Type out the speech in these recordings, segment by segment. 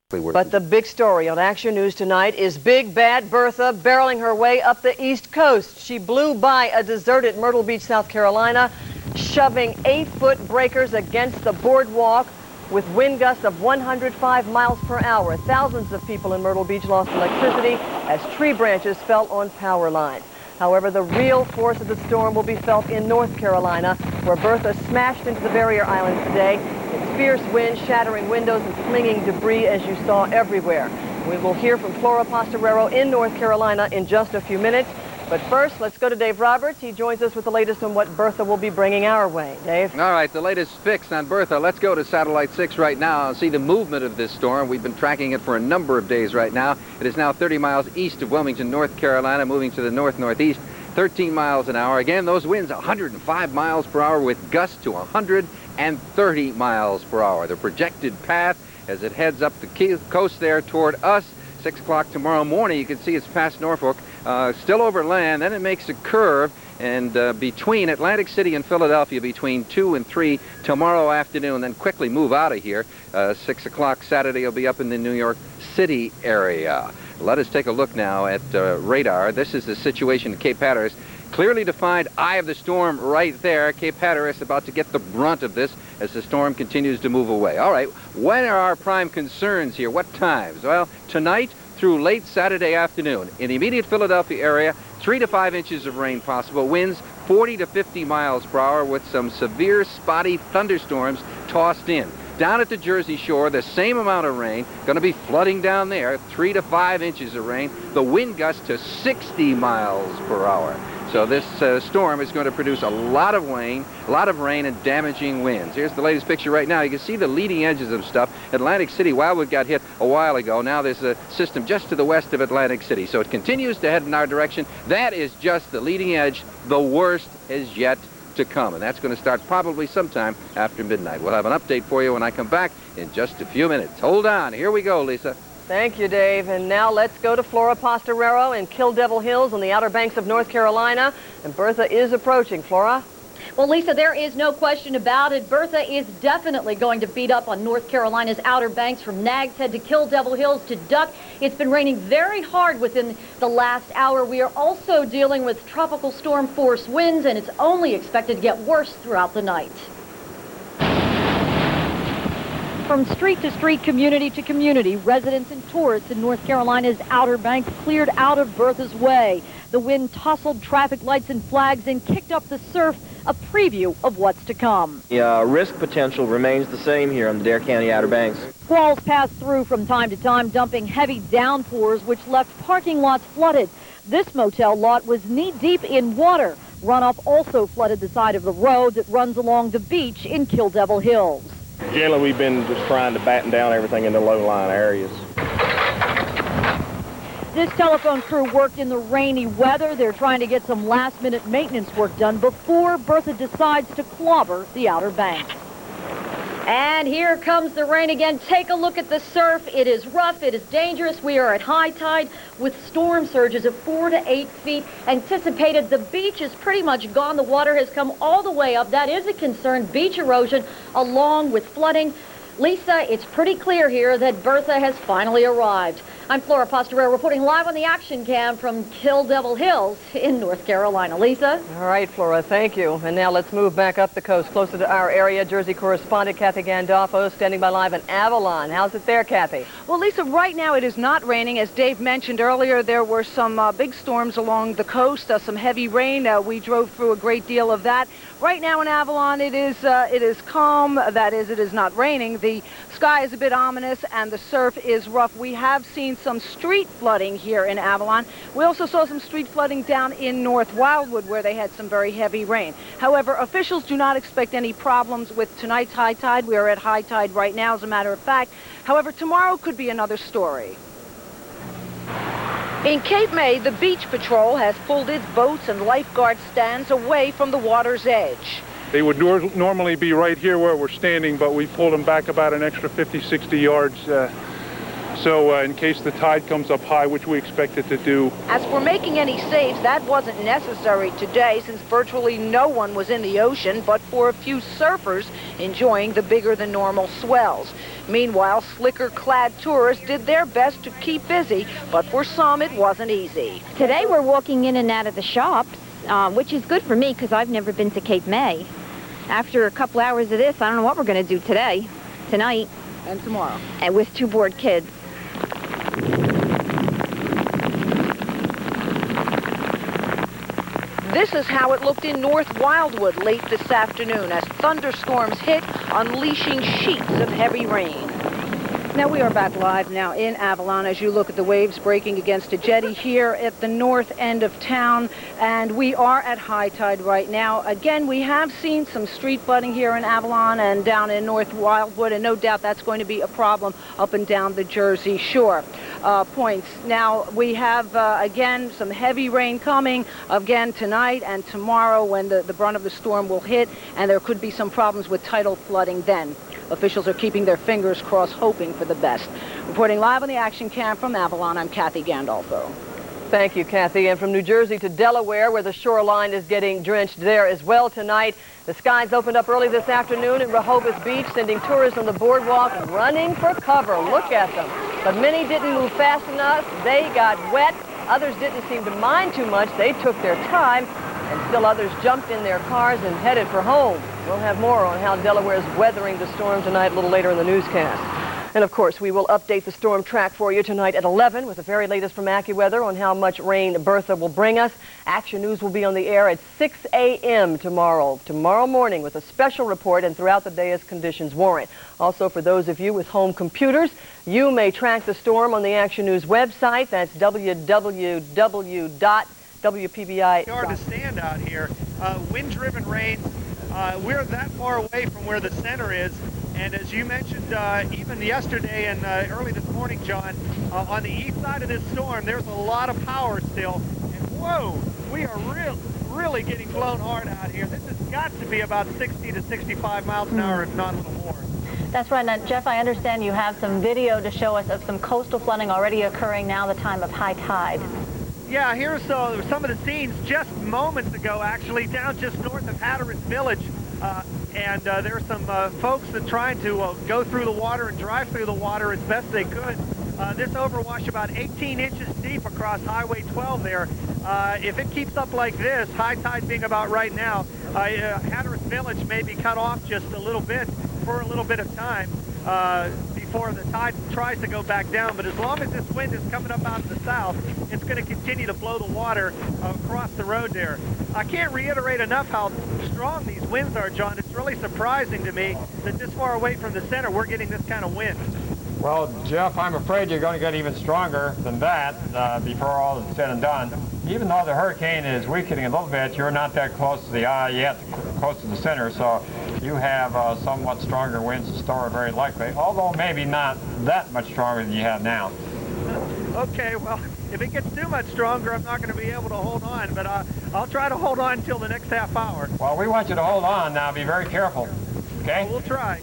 But the big story on Action News tonight is Big Bad Bertha barreling her way up the East Coast. She blew by a deserted Myrtle Beach, South Carolina, shoving 8-foot breakers against the boardwalk with wind gusts of 105 miles per hour. Thousands of people in Myrtle Beach lost electricity as tree branches fell on power lines. However, the real force of the storm will be felt in North Carolina, where Bertha smashed into the barrier islands today. Its fierce wind shattering windows and flinging debris, as you saw, everywhere. We will hear from Flora Pastorero in North Carolina in just a few minutes. But first, let's go to Dave Roberts. He joins us with the latest on what Bertha will be bringing our way. Dave? All right, the latest fix on Bertha. Let's go to Satellite 6 right now and see the movement of this storm. We've been tracking it for a number of days right now. It is now 30 miles east of Wilmington, North Carolina, moving to the north-northeast, 13 miles an hour. Again, those winds 105 miles per hour with gusts to 130 miles per hour. The projected path as it heads up the coast there toward us, 6 o'clock tomorrow morning, you can see it's past Norfolk, still over land, then it makes a curve, and between Atlantic City and Philadelphia between 2 and 3 tomorrow afternoon, then quickly move out of here. 6 o'clock Saturday, you'll be up in the New York City area. Let us take a look now at radar. This is the situation at Cape Hatteras. Clearly defined eye of the storm right there. Cape Hatteras about to get the brunt of this as the storm continues to move away. All right, when are our prime concerns here? What times? Well, tonight through late Saturday afternoon. In the immediate Philadelphia area, 3 to 5 inches of rain possible. Winds 40 to 50 miles per hour with some severe spotty thunderstorms tossed in. Down at the Jersey Shore, the same amount of rain, going to be flooding down there, 3 to 5 inches of rain. The wind gusts to 60 miles per hour. So this storm is going to produce a lot of rain and damaging winds. Here's the latest picture right now. You can see the leading edges of stuff. Atlantic City, Wildwood got hit a while ago. Now there's a system just to the west of Atlantic City. So it continues to head in our direction. That is just the leading edge. The worst is yet to come, and that's going to start probably sometime after midnight. We'll have an update for you when I come back in just a few minutes. Hold on. Here we go, Lisa. Thank you, Dave. And now let's go to Flora Pastorero in Kill Devil Hills on the Outer Banks of North Carolina. And Bertha is approaching. Flora? Well, Lisa, there is no question about it. Bertha is definitely going to beat up on North Carolina's Outer Banks from Nags Head to Kill Devil Hills to Duck. It's been raining very hard within the last hour. We are also dealing with tropical storm force winds, and it's only expected to get worse throughout the night. From street to street, community to community, residents and tourists in North Carolina's Outer Banks cleared out of Bertha's way. The wind tousled traffic lights and flags and kicked up the surf, a preview of what's to come. The risk potential remains the same here on the Dare County Outer Banks. Squalls passed through from time to time, dumping heavy downpours, which left parking lots flooded. This motel lot was knee-deep in water. Runoff also flooded the side of the road that runs along the beach in Kill Devil Hills. Generally, we've been just trying to batten down everything in the low-lying areas. This telephone crew worked in the rainy weather. They're trying to get some last-minute maintenance work done before Bertha decides to clobber the Outer Banks. And here comes the rain again. Take a look at the surf. It is rough. It is dangerous. We are at high tide with storm surges of 4 to 8 feet anticipated. The beach is pretty much gone. The water has come all the way up. That is a concern. Beach erosion along with flooding. Lisa, it's pretty clear here that Bertha has finally arrived. I'm Flora Pastorero reporting live on the action cam from Kill Devil Hills in North Carolina. Lisa? All right, Flora, thank you. And now let's move back up the coast, closer to our area. Jersey correspondent Kathy Gandolfo standing by live in Avalon. How's it there, Kathy? Well, Lisa, right now it is not raining. As Dave mentioned earlier, there were some big storms along the coast, some heavy rain. We drove through a great deal of that. Right now in Avalon, it is calm. That is, it is not raining. The sky is a bit ominous and the surf is rough. We have seen some street flooding here in Avalon. We also saw some street flooding down in North Wildwood where they had some very heavy rain. However, officials do not expect any problems with tonight's high tide. We are at high tide right now, as a matter of fact. However, tomorrow could be another story. In Cape May, the Beach Patrol has pulled its boats and lifeguard stands away from the water's edge. They would normally be right here where we're standing, but we pulled them back about an extra 50, 60 yards So in case the tide comes up high, which we expect it to do. As for making any saves, that wasn't necessary today since virtually no one was in the ocean but for a few surfers enjoying the bigger than normal swells. Meanwhile, slicker-clad tourists did their best to keep busy, but for some it wasn't easy. Today we're walking in and out of the shops, which is good for me because I've never been to Cape May. After a couple hours of this, I don't know what we're going to do today, tonight. And tomorrow. And with 2 bored kids. This is how it looked in North Wildwood late this afternoon as thunderstorms hit, unleashing sheets of heavy rain. Now we are back live now in Avalon as you look at the waves breaking against a jetty here at the north end of town, and we are at high tide right now. Again, we have seen some street flooding here in Avalon and down in North Wildwood, and no doubt that's going to be a problem up and down the Jersey Shore. Points. Now we have again some heavy rain coming again tonight and tomorrow when the brunt of the storm will hit, and there could be some problems with tidal flooding then. Officials are keeping their fingers crossed, hoping for the best. Reporting live on the action cam from Avalon, I'm Kathy Gandolfo. Thank you, Kathy. And from New Jersey to Delaware, where the shoreline is getting drenched there as well tonight. The skies opened up early this afternoon in Rehoboth Beach, sending tourists on the boardwalk running for cover. Look at them. But many didn't move fast enough. They got wet. Others didn't seem to mind too much. They took their time. And still others jumped in their cars and headed for home. We'll have more on how Delaware is weathering the storm tonight a little later in the newscast. And of course, we will update the storm track for you tonight at 11 with the very latest from AccuWeather on how much rain Bertha will bring us. Action News will be on the air at 6 a.m. tomorrow morning with a special report and throughout the day as conditions warrant. Also, for those of you with home computers, you may track the storm on the Action News website. That's www.WPVI. It's hard to stand out here. Wind-driven rain. We're that far away from where the center is, and as you mentioned, even yesterday and early this morning, John, on the east side of this storm, there's a lot of power still. And whoa, we are really getting blown hard out here. This has got to be about 60 to 65 miles an hour, if not a little more. That's right. Now, Jeff, I understand you have some video to show us of some coastal flooding already occurring now, the time of high tide. Yeah, here's some of the scenes just moments ago, actually, down just north of Hatteras Village. And there's some folks that trying to go through the water and drive through the water as best they could. This overwash about 18 inches deep across Highway 12 there. If it keeps up like this, high tide being about right now, Hatteras Village may be cut off just a little bit for a little bit of time before the tide tries to go back down. But as long as this wind is coming up out of the south, it's going to continue to blow the water across the road there. I can't reiterate enough how strong these winds are, John. It's really surprising to me that this far away from the center, we're getting this kind of wind. Well, Jeff, I'm afraid you're going to get even stronger than that before all is said and done. Even though the hurricane is weakening a little bit, you're not that close to the eye yet, close to the center, so you have somewhat stronger winds in store, very likely, although maybe not that much stronger than you have now. Okay, well, if it gets too much stronger, I'm not going to be able to hold on, but I'll try to hold on until the next half hour. Well, we want you to hold on now. Be very careful, okay? Well, we'll try.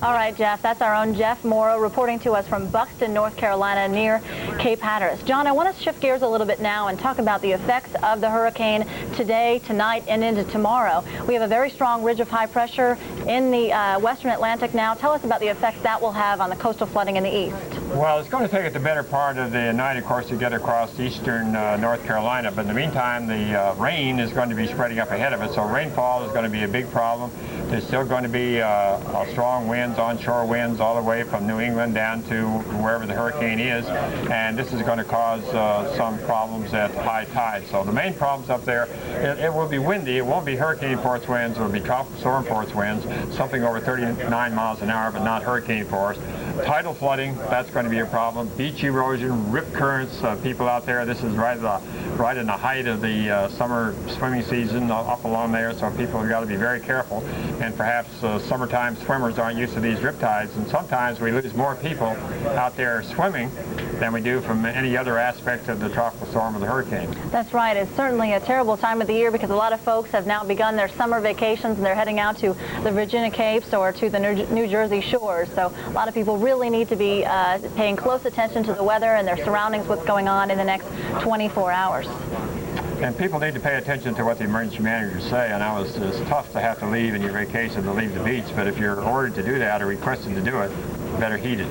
All right, Jeff, that's our own Jeff Morrow reporting to us from Buxton, North Carolina, near Cape Hatteras. John, I want to shift gears a little bit now and talk about the effects of the hurricane today, tonight, and into tomorrow. We have a very strong ridge of high pressure in the western Atlantic now. Tell us about the effects that will have on the coastal flooding in the east. Well, it's going to take it the better part of the night, of course, to get across eastern North Carolina. But in the meantime, the rain is going to be spreading up ahead of it. So rainfall is going to be a big problem. There's still going to be strong winds, onshore winds, all the way from New England down to wherever the hurricane is. And this is going to cause some problems at high tide. So the main problems up there, it will be windy. It won't be hurricane force winds. It will be tropical storm force winds, something over 39 miles an hour, but not hurricane force. Tidal flooding, that's going to be a problem. Beach erosion, rip currents, people out there, this is right in the height of the summer swimming season up along there, so people have got to be very careful. And perhaps summertime swimmers aren't used to these rip tides, and sometimes we lose more people out there swimming than we do from any other aspect of the tropical storm or the hurricane. That's right. It's certainly a terrible time of the year because a lot of folks have now begun their summer vacations and they're heading out to the Virginia Capes or to the New Jersey shores. So a lot of people really need to be paying close attention to the weather and their surroundings, what's going on in the next 24 hours. And people need to pay attention to what the emergency managers say. I know it's tough to have to leave in your vacation to leave the beach, but if you're ordered to do that or requested to do it, better heed it.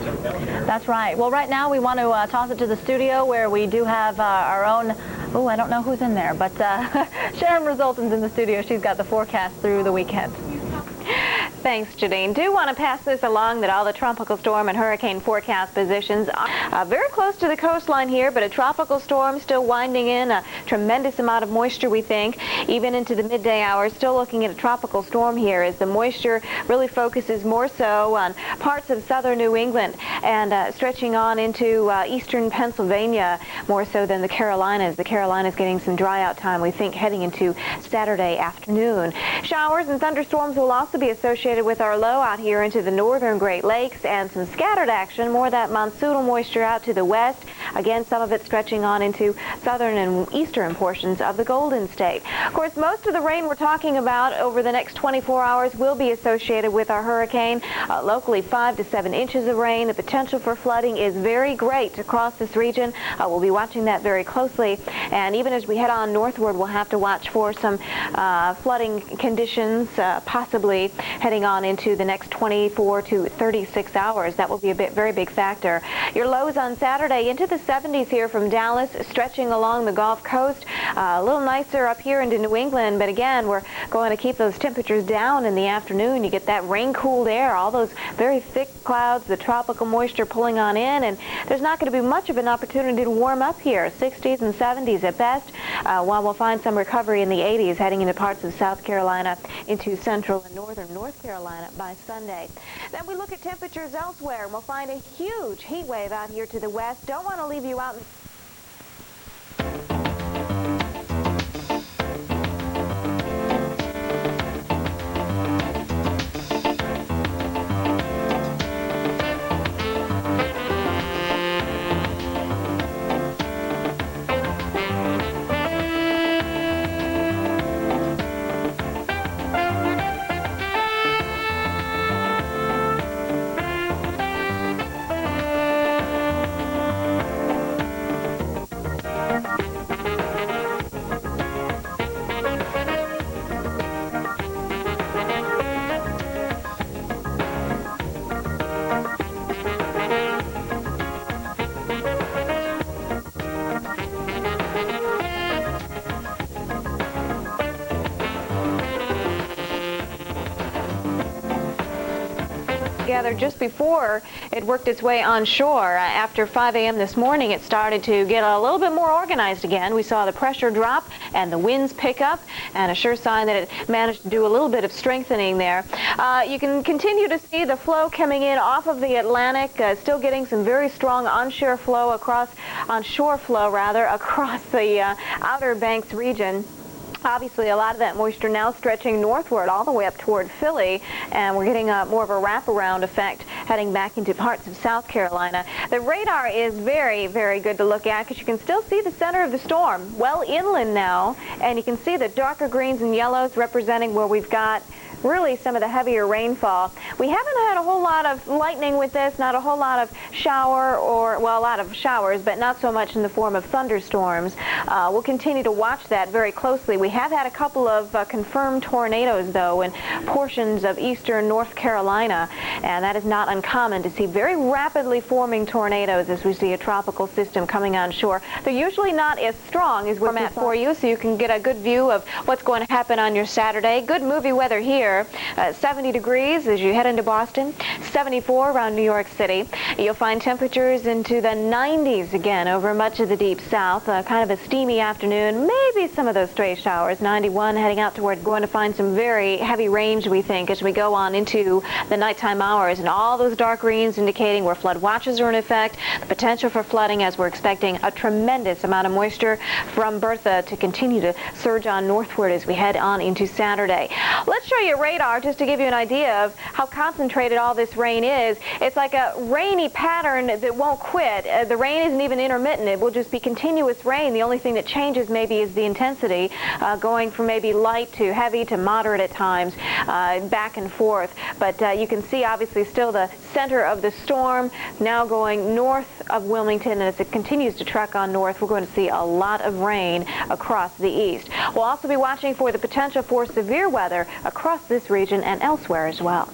That's right. Well, right now we want to toss it to the studio where we do have our own, oh, I don't know who's in there, but Sharon Resulton's in the studio. She's got the forecast through the weekend. Thanks, Janine. Do want to pass this along that all the tropical storm and hurricane forecast positions are very close to the coastline here, but a tropical storm still winding in, a tremendous amount of moisture, we think, even into the midday hours. Still looking at a tropical storm here as the moisture really focuses more so on parts of southern New England and stretching on into eastern Pennsylvania more so than the Carolinas. The Carolinas getting some dry out time, we think, heading into Saturday afternoon. Showers and thunderstorms will also be associated with our low out here into the northern Great Lakes and some scattered action, more of that monsoonal moisture out to the west. Again, some of it stretching on into southern and eastern portions of the Golden State. Of course, most of the rain we're talking about over the next 24 hours will be associated with our hurricane. Locally, 5 to 7 inches of rain. The potential for flooding is very great across this region. We'll be watching that very closely. And even as we head on northward, we'll have to watch for some flooding conditions, possibly heading on into the next 24 to 36 hours. That will be a very big factor. Your lows on Saturday into the 70s here from Dallas, stretching along the Gulf Coast. A little nicer up here into New England, but again, we're going to keep those temperatures down in the afternoon. You get that rain-cooled air, all those very thick clouds, the tropical moisture pulling on in, and there's not going to be much of an opportunity to warm up here. 60s and 70s at best, while we'll find some recovery in the 80s heading into parts of South Carolina, into central and northern North Carolina by Sunday. Then we look at temperatures elsewhere, and we'll find a huge heat wave out here to the west. Don't want to leave you out in together just before it worked its way onshore. After 5 a.m. this morning, it started to get a little bit more organized again. We saw the pressure drop and the winds pick up, and a sure sign that it managed to do a little bit of strengthening there. You can continue to see the flow coming in off of the Atlantic, still getting some very strong onshore flow across the Outer Banks region. Obviously, a lot of that moisture now stretching northward all the way up toward Philly, and we're getting more of a wraparound effect heading back into parts of South Carolina. The radar is very, very good to look at because you can still see the center of the storm well inland now, and you can see the darker greens and yellows representing where we've got really some of the heavier rainfall. We haven't had a whole lot of lightning with this, not a whole lot of a lot of showers, but not so much in the form of thunderstorms. We'll continue to watch that very closely. We have had a couple of confirmed tornadoes, though, in portions of eastern North Carolina, and that is not uncommon to see very rapidly forming tornadoes as we see a tropical system coming on shore. They're usually not as strong as we're at for you, so you can get a good view of what's going to happen on your Saturday. Good movie weather here. 70 degrees as you head into Boston, 74 around New York City. You'll find temperatures into the 90s again over much of the deep south. Kind of a steamy afternoon, maybe some of those stray showers. 91 heading out toward, going to find some very heavy range, we think, as we go on into the nighttime hours, and all those dark greens indicating where flood watches are in effect, the potential for flooding as we're expecting a tremendous amount of moisture from Bertha to continue to surge on northward as we head on into Saturday. Let's show you radar, just to give you an idea of how concentrated all this rain is. It's like a rainy pattern that won't quit. The rain isn't even intermittent. It will just be continuous rain. The only thing that changes maybe is the intensity, going from maybe light to heavy to moderate at times, back and forth. But you can see obviously still the center of the storm now going north of Wilmington, and as it continues to trek on north, we're going to see a lot of rain across the east. We'll also be watching for the potential for severe weather across this region and elsewhere as well.